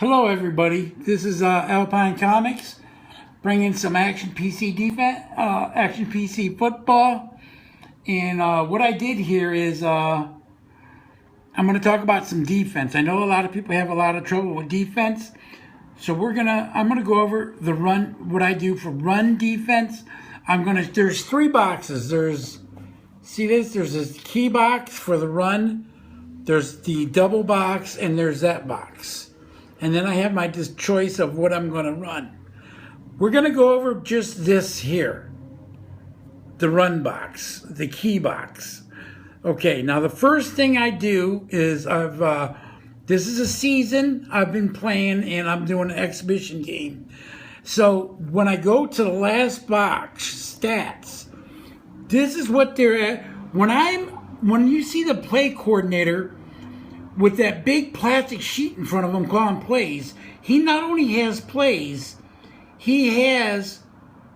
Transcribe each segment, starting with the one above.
Hello, everybody. This is Alpine Comics, bringing some Action PC defense, Action PC football. And what I did here is I'm going to talk about some defense. I know a lot of people have a lot of trouble with defense, so I'm gonna go over the run. What I do for run defense. There's three boxes. See this? There's this key box for the run. There's the double box, and there's that box. And then I have my choice of what I'm going to run. We're going to go over just this here. The run box, the key box. Okay, now the first thing I do is this is a season I've been playing, and I'm doing an exhibition game. So when I go to the last box, stats, this is what they're at. When you see the play coordinator with that big plastic sheet in front of him calling plays, he not only has plays, he has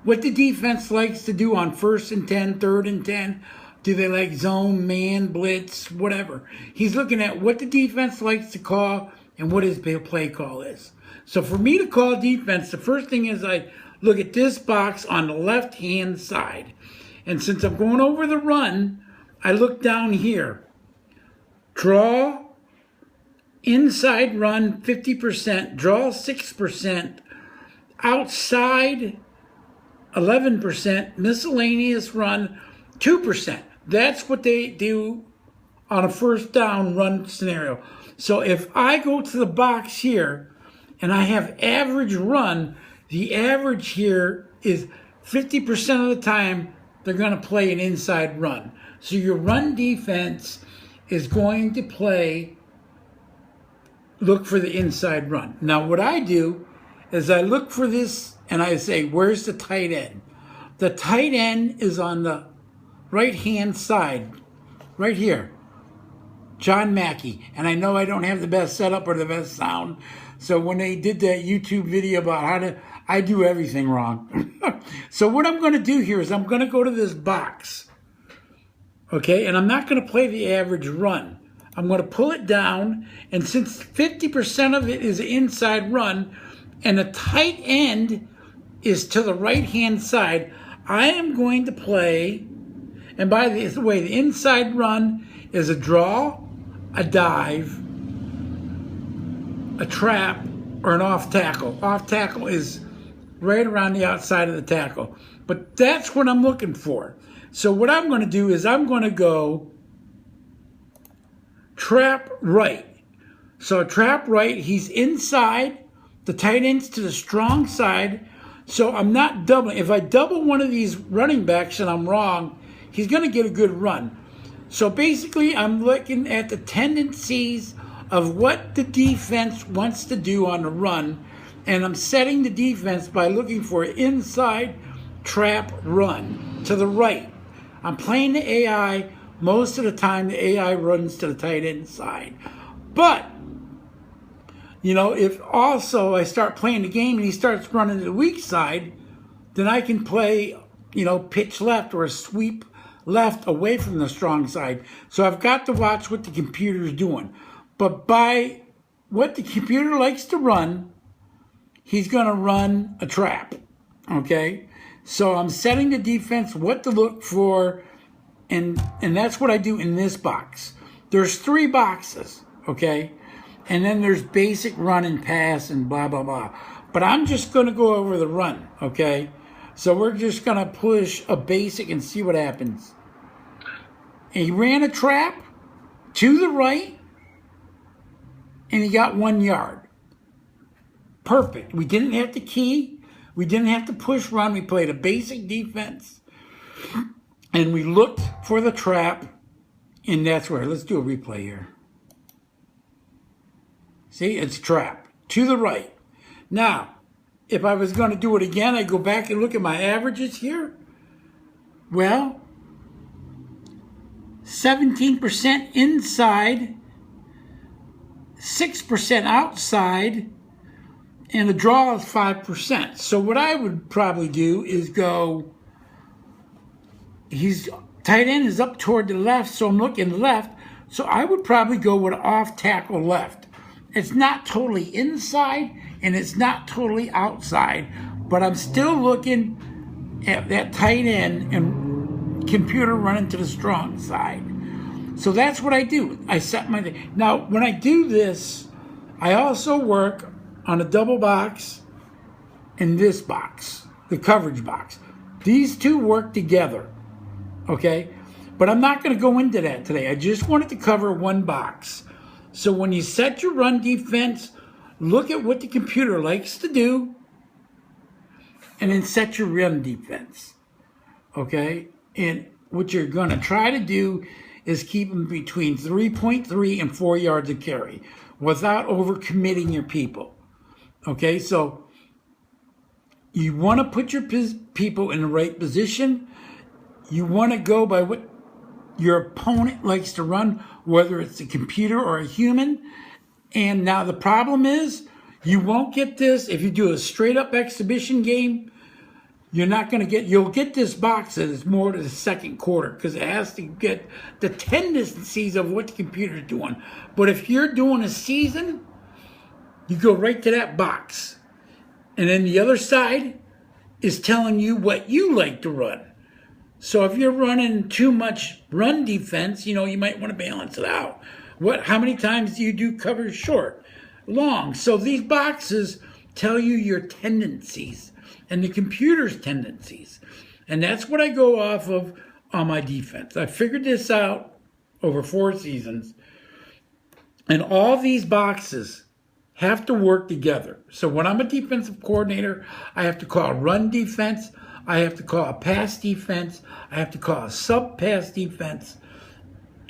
what the defense likes to do on 1st and 10, 3rd and 10. Do they like zone, man, blitz, whatever? He's looking at what the defense likes to call and what his play call is. So for me to call defense, the first thing is I look at this box on the left-hand side. And since I'm going over the run, I look down here. Draw, inside run 50%, draw 6%, outside 11%, miscellaneous run 2%. That's what they do on a first down run scenario. So if I go to the box here and I have average run, the average here is 50% of the time they're going to play an inside run. So your run defense is going to look for the inside run. Now what I do is I look for this and I say, where's the tight end? The tight end is on the right-hand side, right here. John Mackey. And I know I don't have the best setup or the best sound. So when they did that YouTube video about I do everything wrong. So what I'm going to do here is I'm going to go to this box. Okay, and I'm not going to play the average run. I'm going to pull it down, and since 50% of it is inside run, and the tight end is to the right-hand side, I am going to play, and by the way, the inside run is a draw, a dive, a trap, or an off tackle. Off tackle is right around the outside of the tackle. But that's what I'm looking for. So what I'm going to do is I'm going to go trap right. So trap right, he's inside, the tight end's to the strong side, so I'm not doubling. If I double one of these running backs and I'm wrong, he's going to get a good run. So basically I'm looking at the tendencies of what the defense wants to do on the run, and I'm setting the defense by looking for inside trap run to the right. I'm playing the AI. Most of the time, the AI runs to the tight end side. But, if also I start playing the game and he starts running to the weak side, then I can play, pitch left or a sweep left away from the strong side. So I've got to watch what the computer's doing. But by what the computer likes to run, he's going to run a trap, okay? So I'm setting the defense, what to look for, and that's what I do in this box. There's three boxes, okay? And then there's basic run and pass and blah, blah, blah. But I'm just going to go over the run, okay? So we're just going to push a basic and see what happens. And he ran a trap to the right, and he got 1 yard. Perfect. We didn't have to key. We didn't have to push run. We played a basic defense. And we looked for the trap. And that's where. Let's do a replay here. See, it's a trap. To the right. Now, if I was going to do it again, I'd go back and look at my averages here. Well, 17% inside, 6% outside, and the draw is 5%. So what I would probably do is go, his tight end is up toward the left, so I'm looking left. So I would probably go with off tackle left. it's not totally inside and it's not totally outside, but I'm still looking at that tight end and computer running to the strong side. So that's what I do. I set my, now when I do this, I also work on a double box and this box, the coverage box. These two work together, okay? But I'm not going to go into that today. I just wanted to cover one box. So when you set your run defense, look at what the computer likes to do and then set your run defense, okay? And what you're going to try to do is keep them between 3.3 and 4 yards a carry without overcommitting your people, okay? So you want to put your people in the right position. You want to go by what your opponent likes to run, whether it's a computer or a human. And now the problem is, you won't get this if you do a straight up exhibition game. You're not going to get, you'll get this box that is more to the second quarter because it has to get the tendencies of what the computer's doing. But if you're doing a season, you go right to that box. And then the other side is telling you what you like to run. So if you're running too much run defense, you might want to balance it out. How many times do you do cover short, long? So these boxes tell you your tendencies and the computer's tendencies. And that's what I go off of on my defense. I figured this out over 4 seasons. And all these boxes have to work together. So when I'm a defensive coordinator, I have to call run defense, I have to call a pass defense, I have to call a sub-pass defense,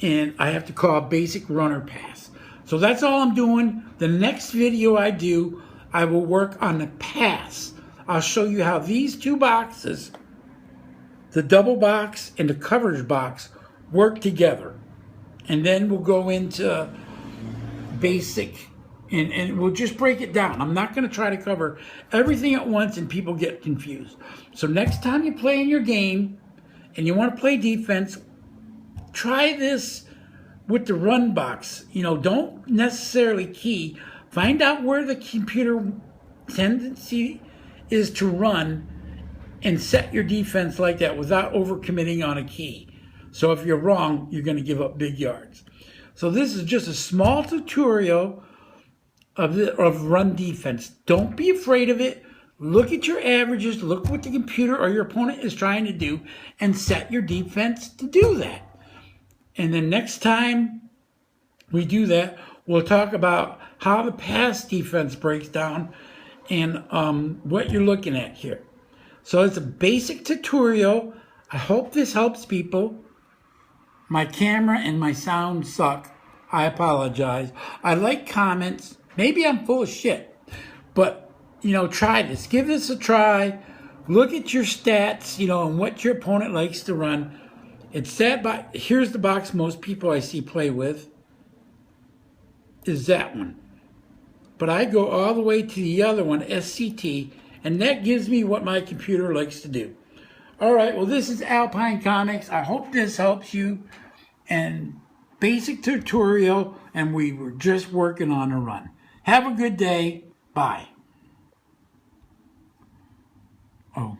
and I have to call a basic runner pass. So that's all I'm doing. The next video I do, I will work on the pass. I'll show you how these two boxes, the double box and the coverage box, work together. And then we'll go into basic, and we'll just break it down. I'm not going to try to cover everything at once and people get confused. So next time you play in your game and you want to play defense, try this with the run box. Don't necessarily key. Find out where the computer tendency is to run and set your defense like that without overcommitting on a key. So if you're wrong, you're going to give up big yards. So this is just a small tutorial of run defense. Don't be afraid of it. Look at your averages, look what the computer or your opponent is trying to do, and set your defense to do that. And then next time we do that, we'll talk about how the pass defense breaks down and what you're looking at here. So it's a basic tutorial. I hope this helps people. My camera and my sound suck. I apologize. I like comments. Maybe I'm full of shit, but try this. Give this a try. Look at your stats, and what your opponent likes to run. It's that box. Here's the box most people I see play with. Is that one. But I go all the way to the other one, SCT, and that gives me what my computer likes to do. All right, well, this is Alpine Comics. I hope this helps you. And basic tutorial, and we were just working on a run. Have a good day. Bye. Oh.